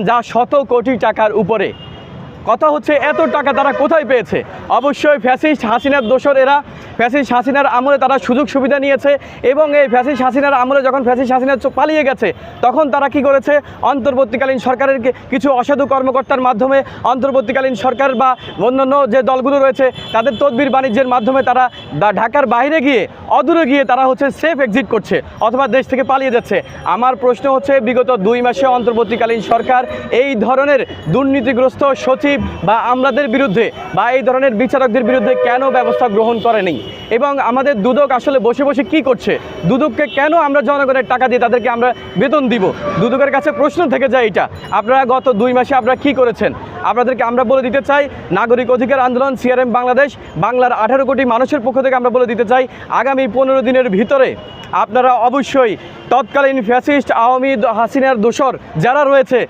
যা শত কোটি টাকার উপরে। কথা হচ্ছে এত টাকা তারা কোথায় পেয়েছে? অবশ্যই ফ্যাসিস্ট হাসিনার দোসর এরা। ফ্যাসিস্ট হাসিনার আমলে তারা সুযোগ সুবিধা নিয়েছে এবং এই ফ্যাসিস্ট হাসিনার আমলে যখন ফ্যাসিস্ট হাসিনা পালিয়ে গেছে তখন তারা কি করেছে, অন্তর্বর্তীকালীন সরকারের কিছু অসাধু কর্মকর্তার মাধ্যমে, অন্তর্বর্তীকালীন সরকার বা অন্যান্য যে দলগুলো রয়েছে তাদের তদবির বাণিজ্যের মাধ্যমে তারা ঢাকার বাইরে গিয়ে, অদূরে গিয়ে তারা হচ্ছে সেফ এক্সিট করছে অথবা দেশ থেকে পালিয়ে যাচ্ছে। আমার প্রশ্ন হচ্ছে, বিগত 2 মাসে অন্তর্বর্তীকালীন সরকার এই ধরনের দুর্নীতিগ্রস্ত সচিব বা আমলাদের বিরুদ্ধে বা এই ধরনের বিচারকদের বিরুদ্ধে কেন ব্যবস্থা গ্রহণ করেনি? এবং আমাদের দুদক আসলে বসে বসে কি করছে? দুদককে কেন আমরা জনগণের টাকা দিয়ে তাদেরকে আমরা বেতন দিব? দুদকের কাছে প্রশ্ন থেকে যায় এটা। আপনারা গত 2 মাসে আপনারা কি করেছেন? আপনাদেরকে আমরা বলে দিতে চাই, নাগরিক অধিকার আন্দোলন CRM বাংলাদেশ, বাংলার 18 কোটি মানুষের পক্ষ থেকে আমরা বলে দিতে চাই, আগামী 15 দিনের ভিতরে আপনারা অবশ্যই তৎকালীন ফ্যাসিস্ট আওয়ামী হাসিনার দোসর যারা রয়েছে